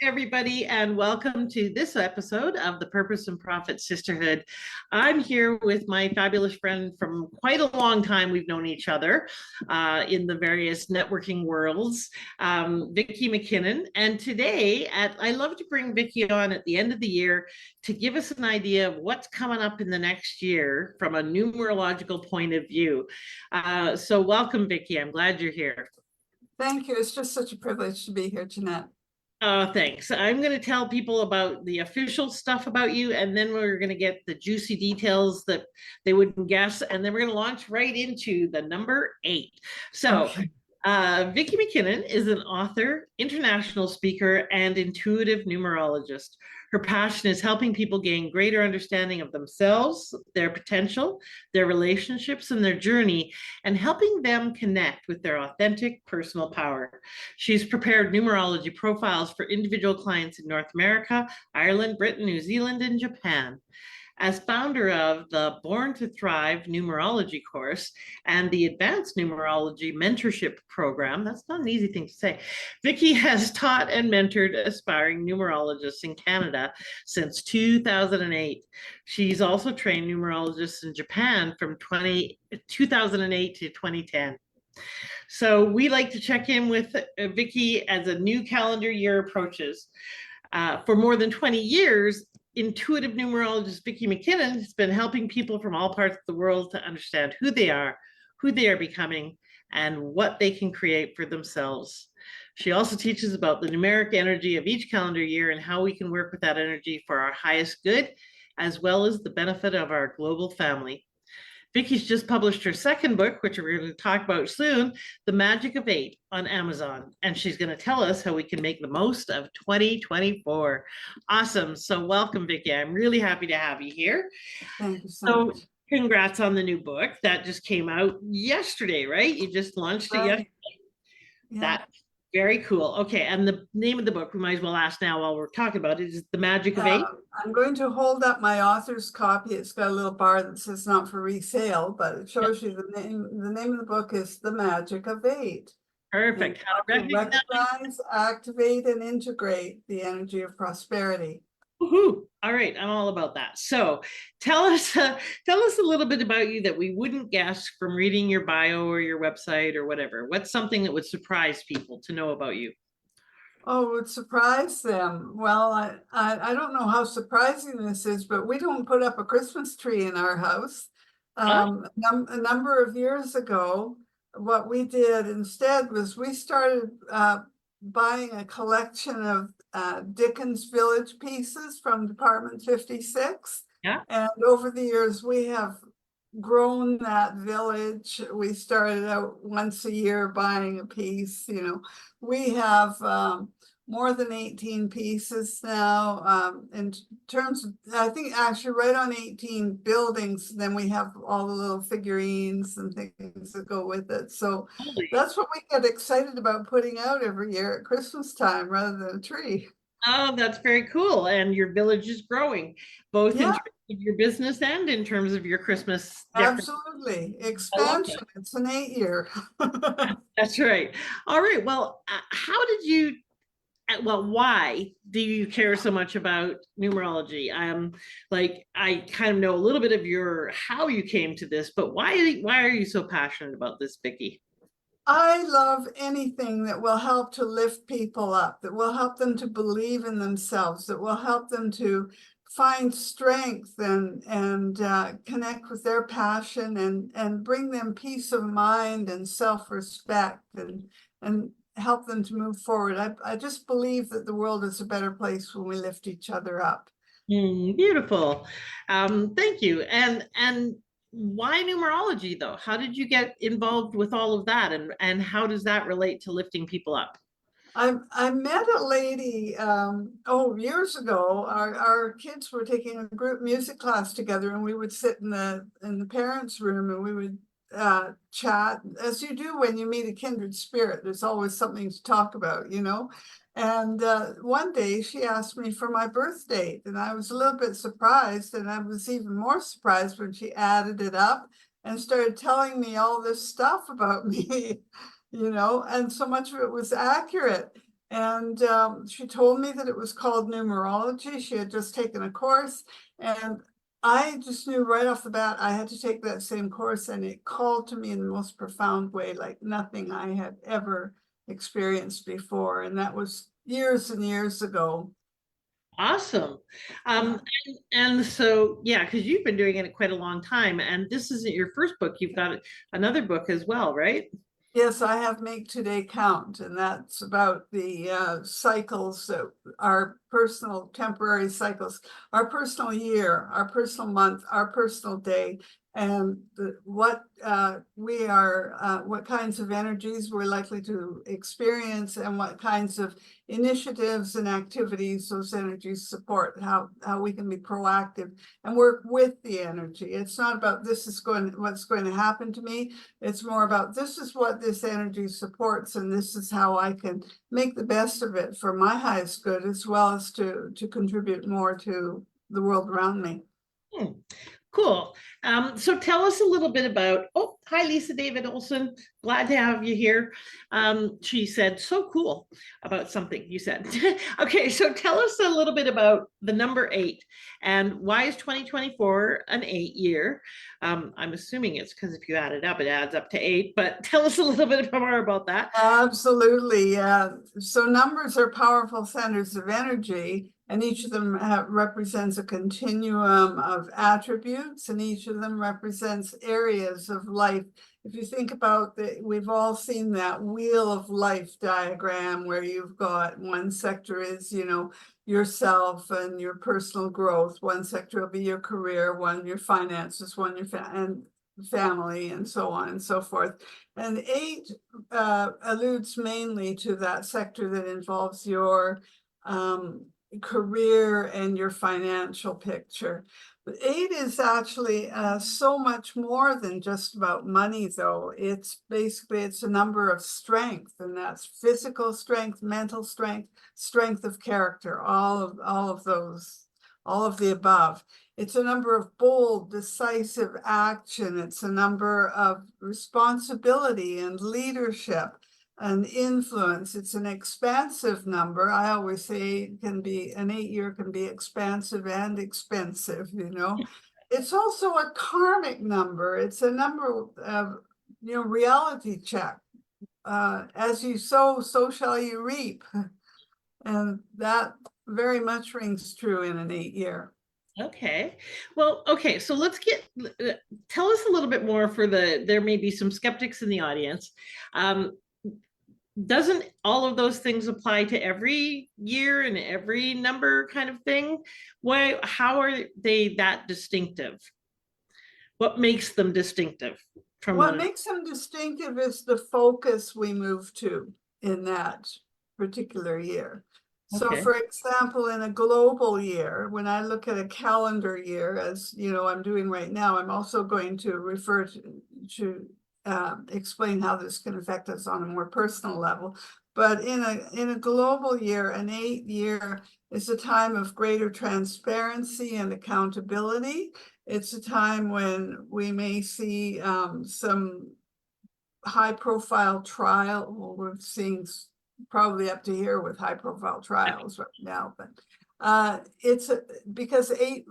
everybody, and welcome to this episode of the Purpose and Profit Sisterhood. I'm here with my fabulous friend from quite a long time. We've known each other in the various networking worlds, Vikki MacKinnon. And today, I love to bring Vikki on at the end of the year to give us an idea of what's coming up in the next year from a numerological point of view. So welcome, Vikki. I'm glad you're here. Thank you. It's just such a privilege to be here, Jeanette. Thanks. I'm going to tell people about the official stuff about you, and then we're going to get the juicy details that they wouldn't guess, and then we're going to launch right into the number 8. So, okay. Vikki MacKinnon is an author, international speaker, and intuitive numerologist. Her passion is helping people gain greater understanding of themselves, their potential, their relationships, and their journey, and helping them connect with their authentic personal power. She's prepared numerology profiles for individual clients in North America, Ireland, Britain, New Zealand, and Japan. As founder of the Born to Thrive numerology course and the Advanced Numerology Mentorship Program, that's not an easy thing to say, Vikki has taught and mentored aspiring numerologists in Canada since 2008. She's also trained numerologists in Japan from 2008 to 2010. So we like to check in with Vikki as a new calendar year approaches. For more than 20 years, intuitive numerologist Vikki MacKinnon has been helping people from all parts of the world to understand who they are becoming, and what they can create for themselves. She also teaches about the numeric energy of each calendar year and how we can work with that energy for our highest good, as well as the benefit of our global family. Vikki's just published her second book, which we're going to talk about soon, The Magic of 8, on Amazon. And she's going to tell us how we can make the most of 2024. Awesome. So welcome, Vikki. I'm really happy to have you here. Thank you so much. Congrats on the new book. That just came out yesterday, right? You just launched it yesterday. Yeah. That's very cool. Okay, and the name of the book, we might as well ask now while we're talking about it, is The Magic of 8? I'm going to hold up my author's copy. It's got a little bar that says not for resale, but it shows you the name. The name of the book is The Magic of 8. Perfect. How to recognize, activate, and integrate the energy of prosperity. Woohoo. All right, I'm all about that. So tell us a little bit about you that we wouldn't guess from reading your bio or your website or whatever. What's something that would surprise people to know about you? Oh, it would surprise them. Well, I don't know how surprising this is, but we don't put up a Christmas tree in our house. A number of years ago, what we did instead was we started buying a collection of Dickens Village pieces from Department 56. Yeah. And over the years, we have grown that village. We started out once a year buying a piece. You know, we have more than 18 pieces now. In terms of, I think actually right on 18 buildings, then we have all the little figurines and things that go with it. So that's what we get excited about putting out every year at Christmas time rather than a tree. Oh, that's very cool. And your village is growing, both in terms of your business and in terms of your Christmas. Absolutely. Expansion. It's an 8-year. That's right. All right. Well, why do you care so much about numerology? I kind of know a little bit of how you came to this, but why are you so passionate about this, Vikki? I love anything that will help to lift people up, that will help them to believe in themselves, that will help them to find strength and connect with their passion and bring them peace of mind and self-respect and help them to move forward. I just believe that the world is a better place when we lift each other up. Beautiful. Thank you. And why numerology, though? How did you get involved with all of that? And how does that relate to lifting people up? I met a lady, years ago. Our kids were taking a group music class together, and we would sit in the parents' room and we would chat, as you do when you meet a kindred spirit. There's always something to talk about, you know. And one day she asked me for my birth date, and I was a little bit surprised, and I was even more surprised when she added it up and started telling me all this stuff about me, you know, and so much of it was accurate. And she told me that it was called numerology. She had just taken a course, and I just knew right off the bat I had to take that same course, and it called to me in the most profound way, like nothing I had ever experienced before. And that was years and years ago. Awesome. Yeah. And so, yeah, because you've been doing it quite a long time, and this isn't your first book. You've got another book as well, right? Yes, I have Make Today Count, and that's about the cycles that our personal temporary cycles, our personal year, our personal month, our personal day, and what what kinds of energies we're likely to experience, and what kinds of initiatives and activities those energies support, how we can be proactive and work with the energy. It's not about what's going to happen to me. It's more about this is what this energy supports, and this is how I can make the best of it for my highest good, as well as to contribute more to the world around me. Hmm. Cool. So tell us a little bit about, oh, hi, Lisa David Olson. Glad to have you here. She said, so cool about something you said. Okay, so tell us a little bit about the number 8 and why is 2024 an 8 year? I'm assuming it's because if you add it up, it adds up to 8, but tell us a little bit more about that. Absolutely. Yeah. So numbers are powerful centers of energy, and each of them represents a continuum of attributes, and each of them represents areas of life. If you think about we've all seen that wheel of life diagram where you've got one sector is, yourself and your personal growth. One sector will be your career, one your finances, one your family, and so on and so forth. And 8 alludes mainly to that sector that involves your career and your financial picture. But 8 is actually so much more than just about money, though. It's a number of strength, and that's physical strength, mental strength, strength of character, all of those, all of the above. It's a number of bold, decisive action. It's a number of responsibility and leadership and influence. It's an expansive number. I always say an 8 year can be expansive and expensive, It's also a karmic number. It's a number of, reality check. As you sow, so shall you reap. And that very much rings true in an 8 year. Okay. Well, okay. So let's tell us a little bit more there may be some skeptics in the audience. Doesn't all of those things apply to every year and every number kind of thing? How are they that distinctive? What makes them distinctive from What one? makes them distinctive is the focus we move to in that particular year. So, Okay. for example, in a global year, when I look at a calendar year, as I'm doing right now, I'm also going to refer to explain how this can affect us on a more personal level. But in a global year, an 8 year is a time of greater transparency and accountability. It's a time when we may see some high-profile trial. Well, we're seeing probably up to here with high-profile trials right now, but because 8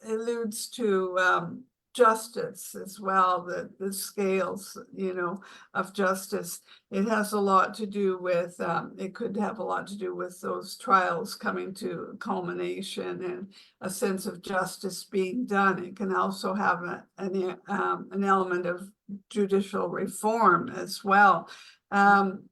alludes to justice as well, the scales, of justice. It has a lot to do with, it could have a lot to do with those trials coming to culmination and a sense of justice being done. It can also have an element of judicial reform as well.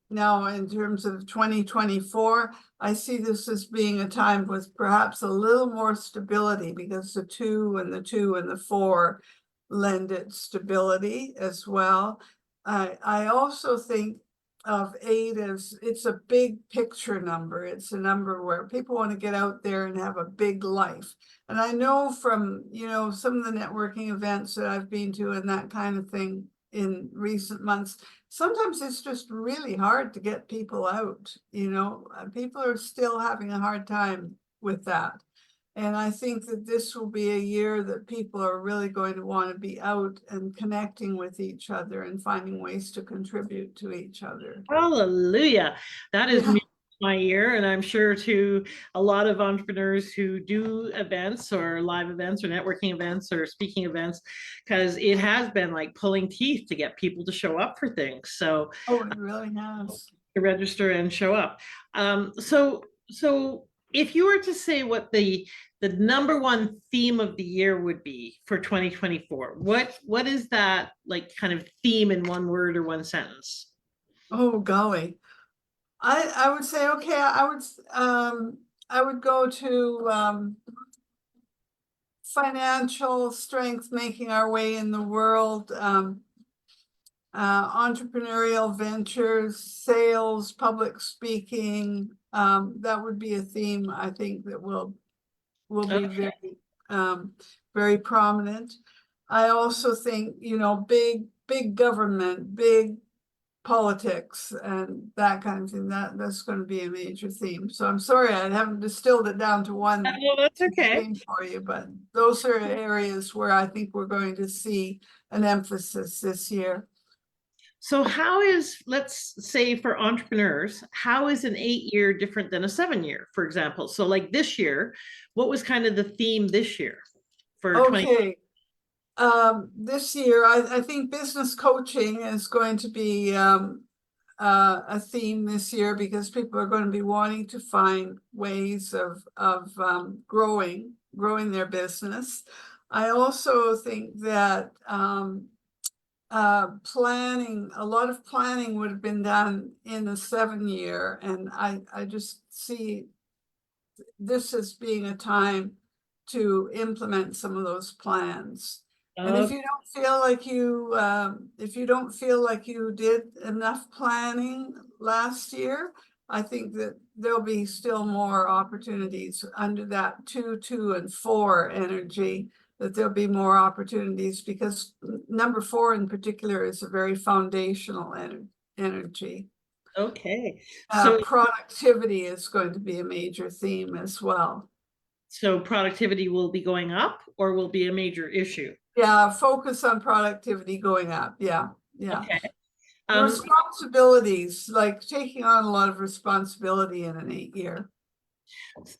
Now, in terms of 2024, I see this as being a time with perhaps a little more stability, because the 2 and the 4 lend it stability as well. I also think of 8 as it's a big picture number. It's a number where people want to get out there and have a big life. And I know from, some of the networking events that I've been to and that kind of thing in recent months, sometimes it's just really hard to get people out. People are still having a hard time with that. And I think that this will be a year that people are really going to want to be out and connecting with each other and finding ways to contribute to each other. Hallelujah. That is Yeah. my ear, and I'm sure to a lot of entrepreneurs who do events or live events or networking events or speaking events, because it has been like pulling teeth to get people to show up for things. So Oh, it really has. to register and show up. So if you were to say what the number one theme of the year would be for 2024, what is that like kind of theme in one word or one sentence? Oh, golly. I would say, okay, I would go to financial strength, making our way in the world, entrepreneurial ventures, sales, public speaking. That would be a theme I think that will be Okay. very prominent. I also think, big government, big politics and that kind of thing, that's going to be a major theme. So I'm sorry I haven't distilled it down to one Well, that's okay. theme for you, but those are areas where I think we're going to see an emphasis this year. So how is, let's say for entrepreneurs, how is an 8 year different than a 7 year, for example? So like this year, what was kind of the theme this year for 20? Okay. This year, I think business coaching is going to be a theme this year because people are going to be wanting to find ways of growing their business. I also think that planning, a lot of planning would have been done in the 7 year, and I just see this as being a time to implement some of those plans. And if you don't feel like you did enough planning last year, I think that there'll be still more opportunities under that 2, 2, and 4 energy, that there'll be more opportunities because number 4 in particular is a very foundational energy. Okay. So Productivity is going to be a major theme as well. so productivity will be going up or will be a major issue. Yeah, focus on productivity going up. Yeah, yeah. Okay. Responsibilities, like taking on a lot of responsibility in an 8 year.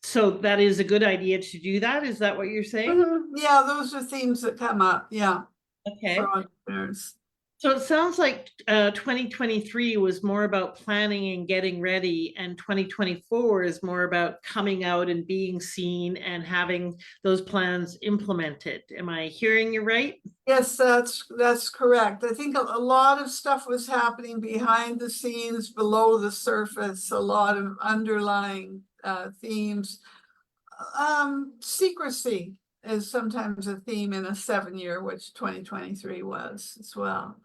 So that is a good idea to do that. Is that what you're saying? Yeah, those are themes that come up. Yeah, for Okay. entrepreneurs. So it sounds like 2023 was more about planning and getting ready, and 2024 is more about coming out and being seen and having those plans implemented. Am I hearing you right? Yes, that's correct. I think a lot of stuff was happening behind the scenes, below the surface, a lot of underlying themes. Secrecy is sometimes a theme in a 7 year, which 2023 was as well.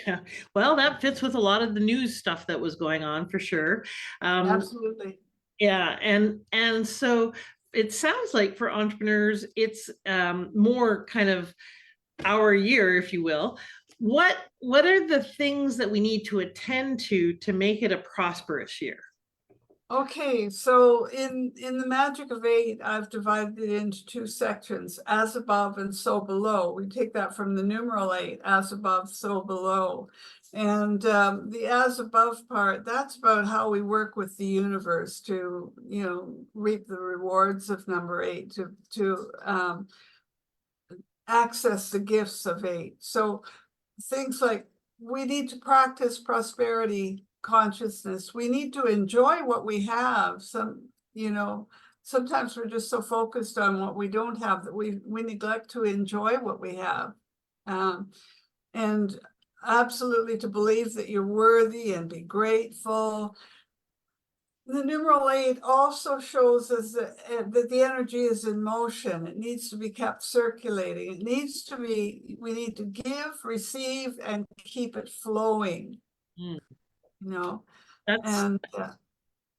Yeah. Well, that fits with a lot of the news stuff that was going on for sure. Absolutely. Yeah, and so it sounds like for entrepreneurs, it's more kind of our year, if you will. What are the things that we need to attend to make it a prosperous year? Okay, so in the magic of 8, I've divided it into 2 sections, as above and so below. We take that from the numeral 8, as above, so below. And the as above part, that's about how we work with the universe to, reap the rewards of number 8, to access the gifts of 8. So things like we need to practice prosperity consciousness. We need to enjoy what we have. Sometimes we're just so focused on what we don't have that we neglect to enjoy what we have. And absolutely to believe that you're worthy and be grateful. The numeral 8 also shows us that the energy is in motion. It needs to be kept circulating. We need to give, receive, and keep it flowing. Mm, And that's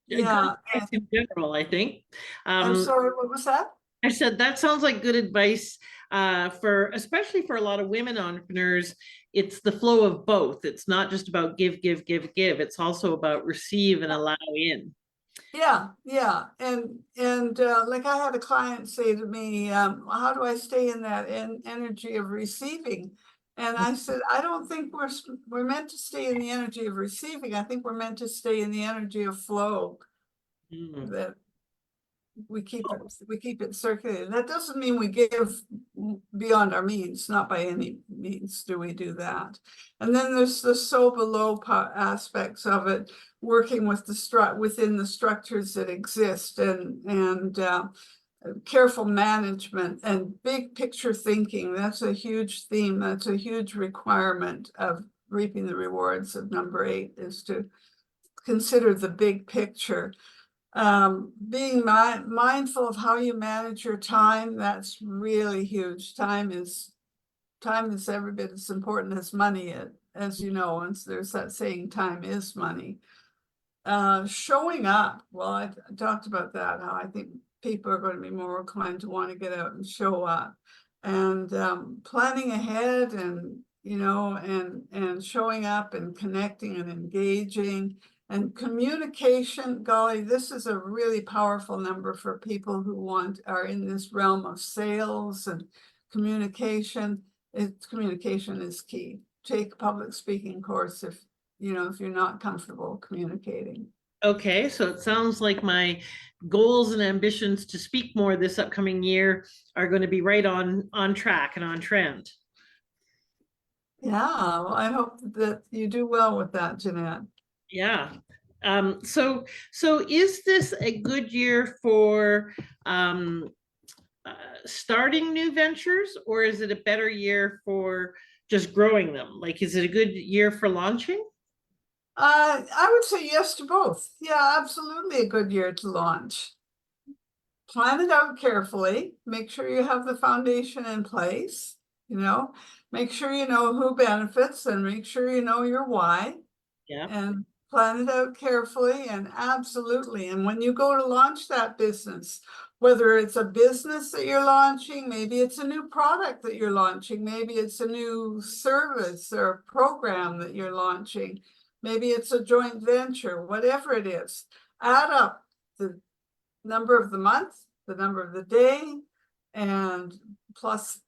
good yeah. advice in general, I think. I'm sorry, what was that? I said that sounds like good advice for especially for a lot of women entrepreneurs. It's the flow of both. It's not just about give, give, give, give. It's also about receive and allow in. Yeah, yeah. And like I had a client say to me, how do I stay in that energy of receiving? And I said, I don't think we're meant to stay in the energy of receiving. I think we're meant to stay in the energy of flow. Mm. that we keep it circulating. That doesn't mean we give beyond our means, not by any means do we do that. And then there's the so below aspects of it, working with within the structures that exist, and careful management and big picture thinking. That's a huge theme. That's a huge requirement of reaping the rewards of number 8, is to consider the big picture. Being mindful of how you manage your time, that's really huge. Time is every bit as important as money, as you know, and there's that saying, time is money. Showing up, well, I talked about that, how I think people are going to be more inclined to want to get out and show up, and planning ahead, and and showing up and connecting and engaging. And communication, golly, this is a really powerful number for people who are in this realm of sales and communication. Communication is key. Take a public speaking course if you're not comfortable communicating. Okay, so it sounds like my goals and ambitions to speak more this upcoming year are going to be right on track and on trend. Yeah, well, I hope that you do well with that, Jeanette. Yeah. So is this a good year for um, starting new ventures, or is it a better year for just growing them? Like, is it a good year for launching? I would say yes to both. Yeah, absolutely a good year to launch. Plan it out carefully. Make sure you have the foundation in place. Make sure you know who benefits, and make sure you know your why. Yeah. And plan it out carefully, and absolutely. And when you go to launch that business, whether it's a business that you're launching, maybe it's a new product that you're launching, maybe it's a new service or program that you're launching, maybe it's a joint venture, whatever it is, add up the number of the month, the number of the day, and plus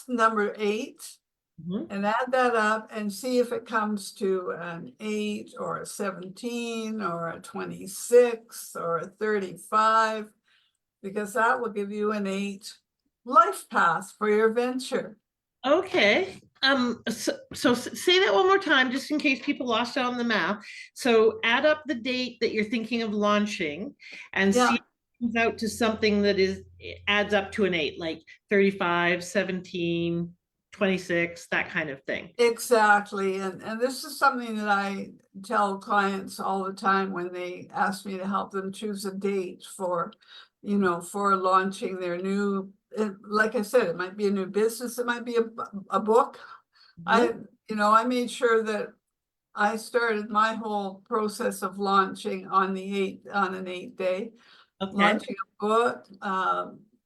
number 8, Mhm. and add that up and see if it comes to an 8 or a 17 or a 26 or a 35, because that will give you an 8 life path for your venture. Okay. So say that one more time, just in case people lost it on the math. So add up the date that you're thinking of launching and see Yeah, if it comes out to something that adds up to an 8, like 35, 17, 26, that kind of thing. exactly. And this is something that I tell clients all the time when they ask me to help them choose a date for launching their new, like I said, it might be a new business, it might be a book. Mhm. I made sure that I started my whole process of launching on an 8-day, Okay. launching a book,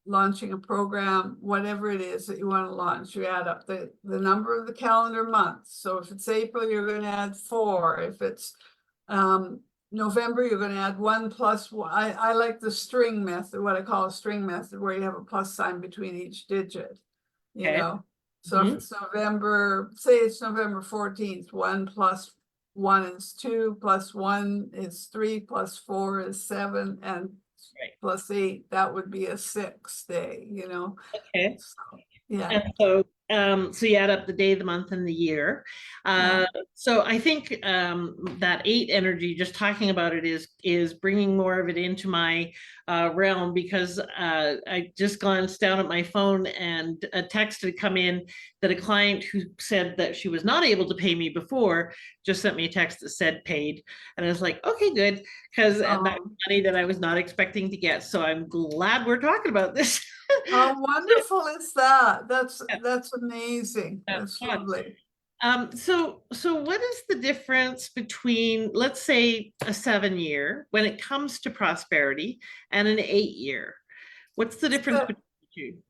launching a program, whatever it is that you want to launch. You add up the number of the calendar month. So if it's April, you're going to add 4. If it's November, you're going to add 1 plus 1. I like the string method, what I call a string method, where you have a plus sign between each digit, you Okay. know. So if Mhm. it's November, say it's November 14th, 1 plus 1 is 2, plus 1 is 3, plus 4 is 7, and Right. plus 8, that would be a 6 day, Okay. So, yeah, And so you add up the day, the month, and the year. yeah. So I think that 8 energy, just talking about it, is bringing more of it into my realm, because I just glanced down at my phone and a text had come in that a client who said that she was not able to pay me before just sent me a text that said paid, and I was like, okay, good, because that Um, money that I was not expecting to get. So I'm glad we're talking about this. how wonderful is that? That's Yeah, that's amazing. that's That's fun. lovely. So what is the difference between, let's say, a 7 year when it comes to prosperity and an 8 year? What's the difference So, between the two?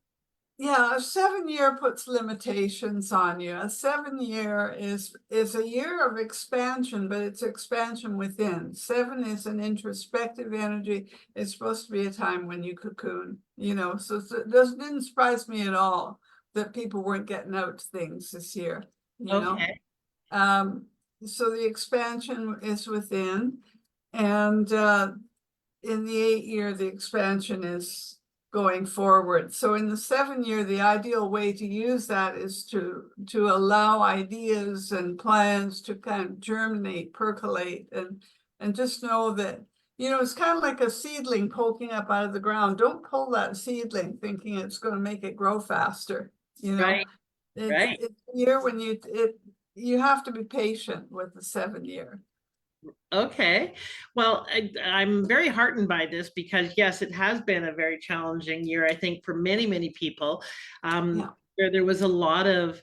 yeah, a 7-year puts limitations on you. A 7-year is a year of expansion, but it's expansion within. 7 is an introspective energy. It's supposed to be a time when you cocoon, So it didn't surprise me at all that people weren't getting out to things this year, you know. Okay. So the expansion is within, and in the 8-year, the expansion is going forward. So in the 7-year, the ideal way to use that is to allow ideas and plans to kind of germinate, percolate, and just know that, you know, it's kind of like a seedling poking up out of the ground. Don't pull that seedling thinking it's going to make it grow faster. You know, Right, right. it's a year when you have to be patient with the 7-year. Okay. Well, I'm very heartened by this because, yes, it has been a very challenging year, I think, for many, many people. Yeah. There was a lot of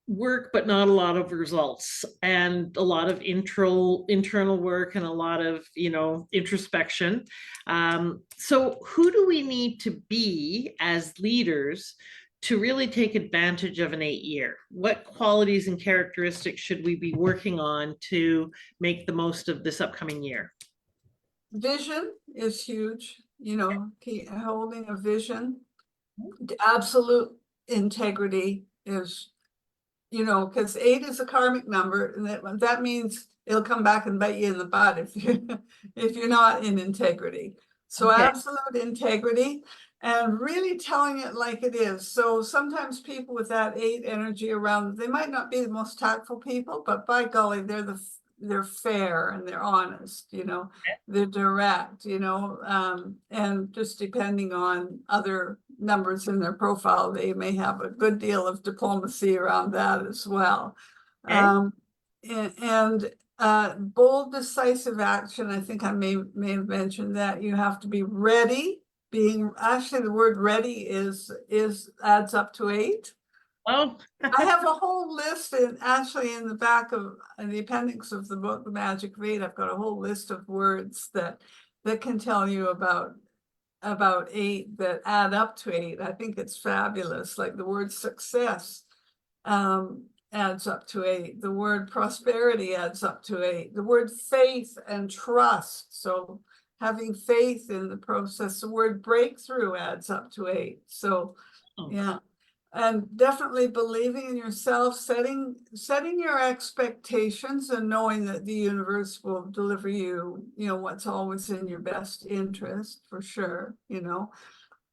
work, but not a lot of results, and a lot of internal work, and a lot of, introspection. So who do we need to be as leaders to really take advantage of an 8-year? What qualities and characteristics should we be working on to make the most of this upcoming year? Vision is huge, you know, holding a vision. Absolute integrity is, you know, because 8 is a karmic number, and that means it'll come back and bite you in the butt if you if you're not in integrity. So Okay. absolute integrity and really telling it like it is. So sometimes people with that 8 energy around, they might not be the most tactful people, but by golly, they're fair and they're honest, you know, they're direct, you know, and just depending on other numbers in their profile, they may have a good deal of diplomacy around that as well. Okay. And bold, decisive action. I think I may have mentioned that you have to be ready. Actually, the word ready adds up to 8. Oh, I have a whole list, and actually in the back of the appendix of the book, The Magic of 8, I've got a whole list of words that can tell you about 8 that add up to 8. I think it's fabulous. Like the word success adds up to 8. The word prosperity adds up to 8. The word faith and trust. So having faith in the process. The word breakthrough adds up to 8. So yeah. And definitely believing in yourself, setting your expectations, and knowing that the universe will deliver you, you know, what's always in your best interest, for sure, you know.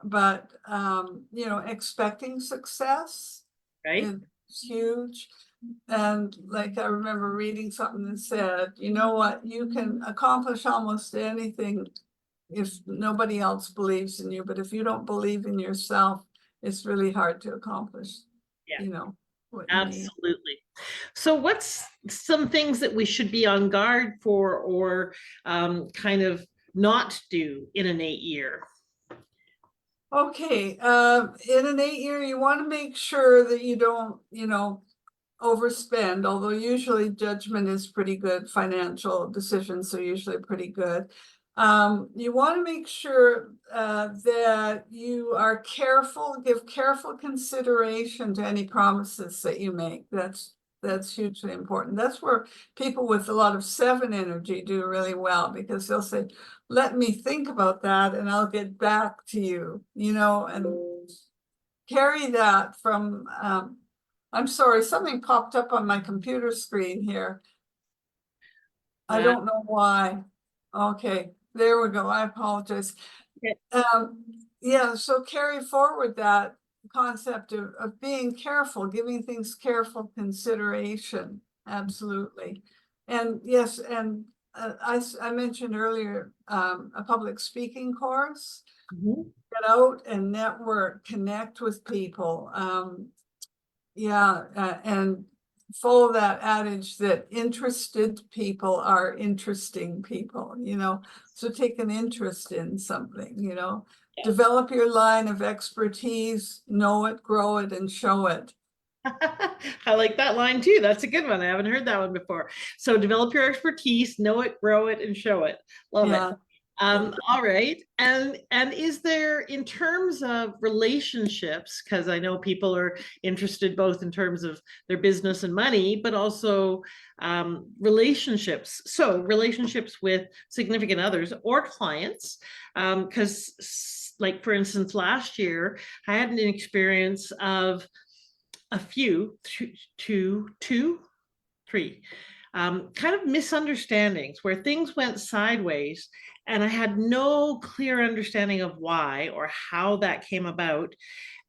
But you know, expecting success right. is huge. And like I remember reading something that said, you know what, you can accomplish almost anything if nobody else believes in you, but if you don't believe in yourself, it's really hard to accomplish, Yeah, you know, what you need. absolutely. So what's some things that we should be on guard for, or kind of not do in an 8-year? Okay, in an 8-year, you want to make sure that you don't, you know, overspend, although usually judgment is pretty good. Financial decisions are usually pretty good. You want to make sure that you are careful, give careful consideration to any promises that you make. That's hugely important. That's where people with a lot of 7 energy do really well, because they'll say, let me think about that and I'll get back to you, you know, and carry that from I'm sorry, something popped up on my computer screen here. I Uh, don't know why. Okay, there we go. I apologize. okay. Yeah, so carry forward that concept of being careful, giving things careful consideration. Absolutely. And yes, and I mentioned earlier a public speaking course. Mhm. Get out and network, connect with people. Yeah, and follow that adage that interested people are interesting people, you know, so take an interest in something, you know, develop your line of expertise, know it, grow it, and show it. I like that line too. That's a good one. I haven't heard that one before. So develop your expertise, know it, grow it, and show it. Love it. Yeah. Yeah. All right. And is there, in terms of relationships, because I know people are interested both in terms of their business and money, but also relationships. So relationships with significant others or clients, because like for instance, last year I had an experience of a few, two, three, kind of misunderstandings where things went sideways. and I had no clear understanding of why or how that came about.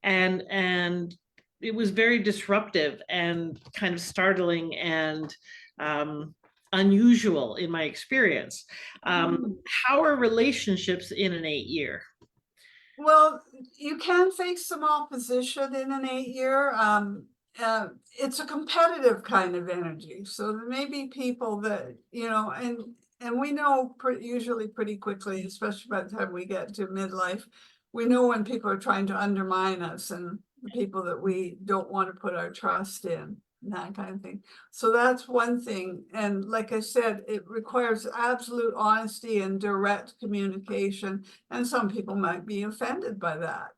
And it was very disruptive and kind of startling and unusual in my experience. How are relationships in an 8 year? Well, you can face some opposition in an 8 year. It's a competitive kind of energy. So there may be people that, and we know usually pretty quickly, especially by the time we get to midlife, we know when people are trying to undermine us and the people that we don't want to put our trust in, and that kind of thing. So that's one thing. And like I said, it requires absolute honesty and direct communication. And some people might be offended by that,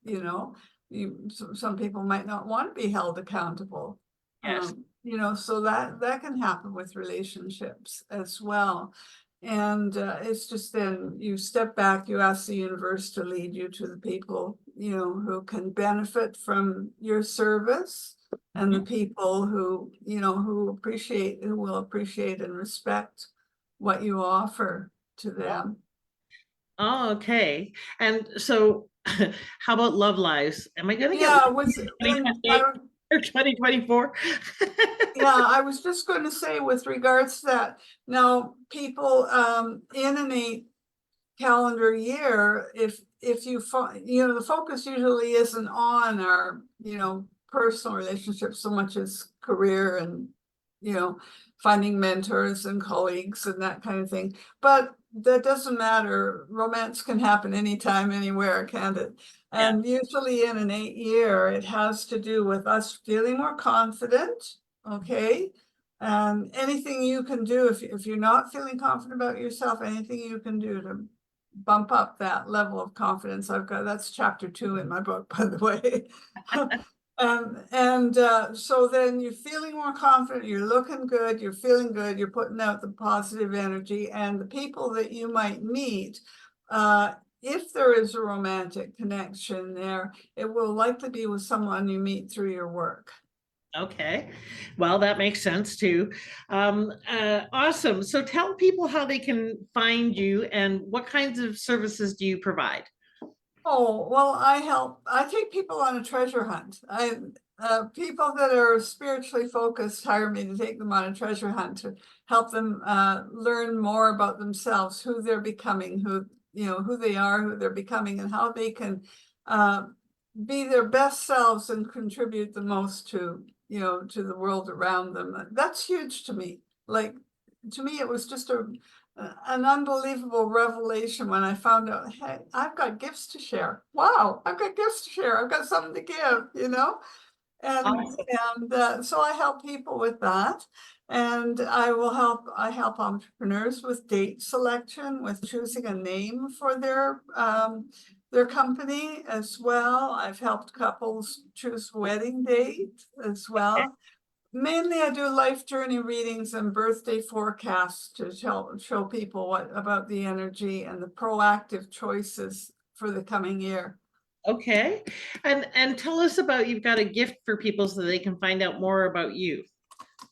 some people might not want to be held accountable. Yes. So that can happen with relationships as well. And it's just then you step back, you ask the universe to lead you to the people, who can benefit from your service, and the people who will appreciate and respect what you offer to them. Oh, okay. And so how about love lives? Am I going to get Yeah, when 2028 or 2024? I was just going to say with regards to that, now people in an 8 calendar year, if you the focus usually isn't on our personal relationships so much as career and finding mentors and colleagues and that kind of thing. But that doesn't matter. Romance can happen anytime, anywhere, can't it? Yeah. And usually in an 8 year, it has to do with us feeling more confident. Okay. And anything you can do, if you're not feeling confident about yourself, anything you can do to bump up that level of confidence. That's chapter 2 in my book, by the way. So then you're feeling more confident, you're looking good, you're feeling good, you're putting out the positive energy, and the people that you might meet, if there is a romantic connection there, it will likely be with someone you meet through your work. Okay. Well, that makes sense too. Awesome. So tell people how they can find you and what kinds of services do you provide? Oh, well, I take people on a treasure hunt. People that are spiritually focused hire me to take them on a treasure hunt to help them learn more about themselves, who they're becoming, who they are, who they're becoming, and how they can be their best selves and contribute the most to the world around them. That's huge to me. Like, to me, it was just an unbelievable revelation when I found out, hey, I've got gifts to share. Wow, I've got gifts to share. I've got something to give, Awesome. and so I help people with that. And I help entrepreneurs with date selection, with choosing a name for their company as well. I've helped couples choose wedding date as well. Mainly, I do life journey readings and birthday forecasts to show people what about the energy and the proactive choices for the coming year. Okay. And tell us about, you've got a gift for people so they can find out more about you.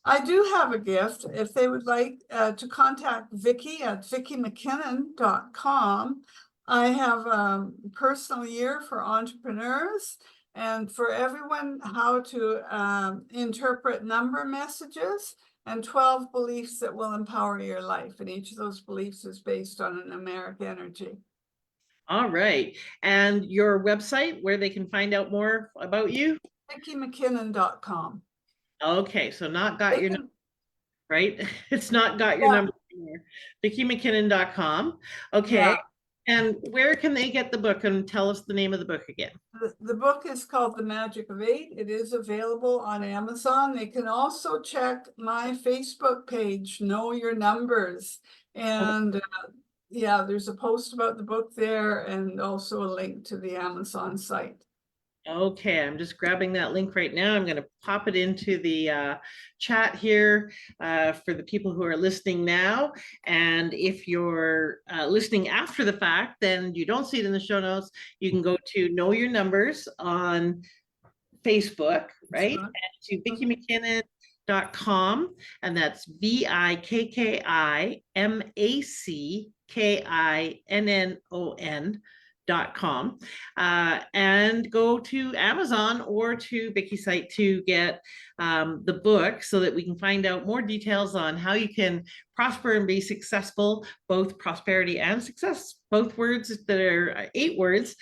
I do have a gift. If they would like to contact Vikki at vikkimackinnon.com. I have a personal year for entrepreneurs and for everyone, how to interpret number messages and 12 beliefs that will empower your life. And each of those beliefs is based on an American energy. All right. And your website where they can find out more about you? vikkimackinnon.com. Okay. So not got They your can, number, right? It's not got your yeah, number anymore. VikkiMacKinnon.com. Okay. yeah. And where can they get the book, and tell us the name of the book again? The book is called The Magic of 8. It is available on Amazon. They can also check my Facebook page, Know Your Numbers. And there's a post about the book there and also a link to the Amazon site. Okay, I'm just grabbing that link right now. I'm going to pop it into the chat here for the people who are listening now. And if you're listening after the fact, then you don't see it in the show notes. You can go to Know Your Numbers on Facebook, right? And to and that's VIKKIMACKINNON.com, and go to Amazon or to Vikki's site to get the book so that we can find out more details on how you can prosper and be successful, both prosperity and success, both words that are 8 words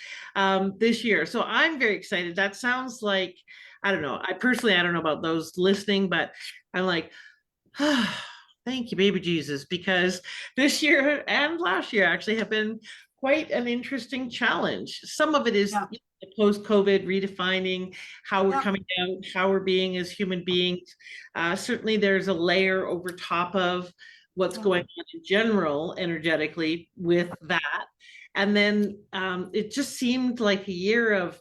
this year. So I'm very excited. That sounds like, I don't know. I don't know about those listening, but I'm like, thank you, baby Jesus, because this year and last year actually have been quite an interesting challenge. Some of it is post-COVID redefining how we're coming out, how we're being as human beings. Certainly there's a layer over top of what's going on in general energetically with that. And then it just seemed like a year of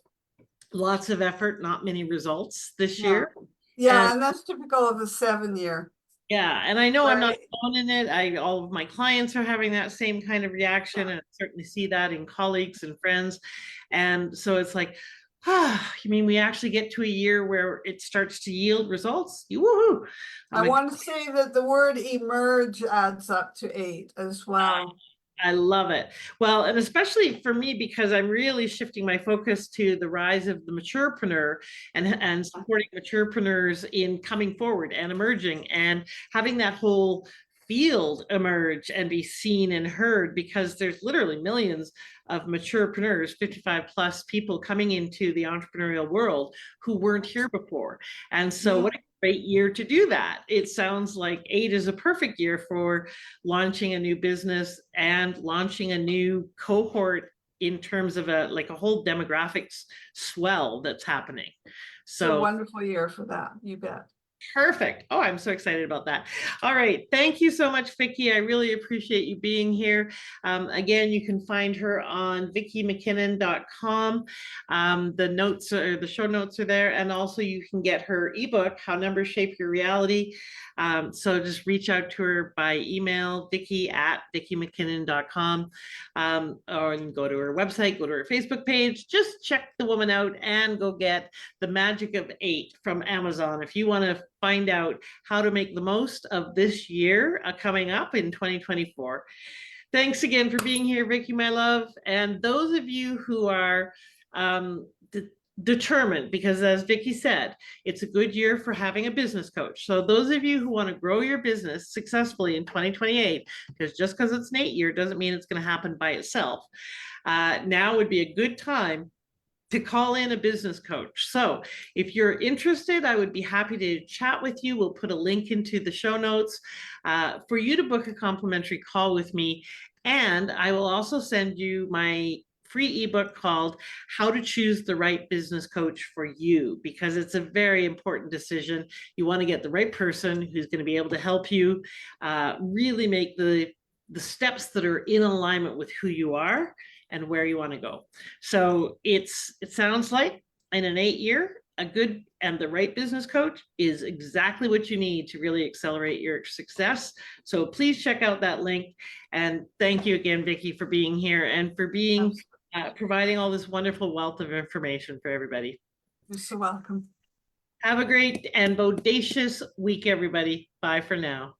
lots of effort, not many results this year. Yeah, and that's typical of a 7-year. Yeah, and I know I'm not alone in it. All of my clients are having that same kind of reaction, and I certainly see that in colleagues and friends. And so it's like, you mean we actually get to a year where it starts to yield results? Woohoo! I want to say that the word emerge adds up to 8 as well. I love it. Well, and especially for me, because I'm really shifting my focus to the rise of the maturepreneur and supporting maturepreneurs in coming forward and emerging and having that whole field emerge and be seen and heard, because there's literally millions of maturepreneurs, 55 plus people coming into the entrepreneurial world who weren't here before. And so what a great year to do that. It sounds like 8 is a perfect year for launching a new business and launching a new cohort in terms of a whole demographics swell that's happening. So it's a wonderful year for that, you bet. Perfect. Oh, I'm so excited about that. All right. Thank you so much, Vikki. I really appreciate you being here. Again, you can find her on VikkiMacKinnon.com. The show notes are there. And also you can get her ebook, How Numbers Shape Your Reality. So just reach out to her by email, Vikki@VikkiMacKinnon.com, or you can go to her website, go to her Facebook page, just check the woman out and go get The Magic of 8 from Amazon. If you want to find out how to make the most of this year coming up in 2024. Thanks again for being here, Vikki, my love. And those of you who are determined, because as Vikki said, it's a good year for having a business coach. So those of you who want to grow your business successfully in 2028, because just because it's an 8 year doesn't mean it's going to happen by itself. Now would be a good time to call in a business coach. So if you're interested, I would be happy to chat with you. We'll put a link into the show notes for you to book a complimentary call with me. And I will also send you my free ebook called How to Choose the Right Business Coach for You, because it's a very important decision. You want to get the right person who's going to be able to help you really make the steps that are in alignment with who you are and where you want to go. So it sounds like in an 8 year, a good and the right business coach is exactly what you need to really accelerate your success. So please check out that link. And thank you again, Vikki, for being here and for being providing all this wonderful wealth of information for everybody. You're so welcome. Have a great and bodacious week, everybody. Bye for now.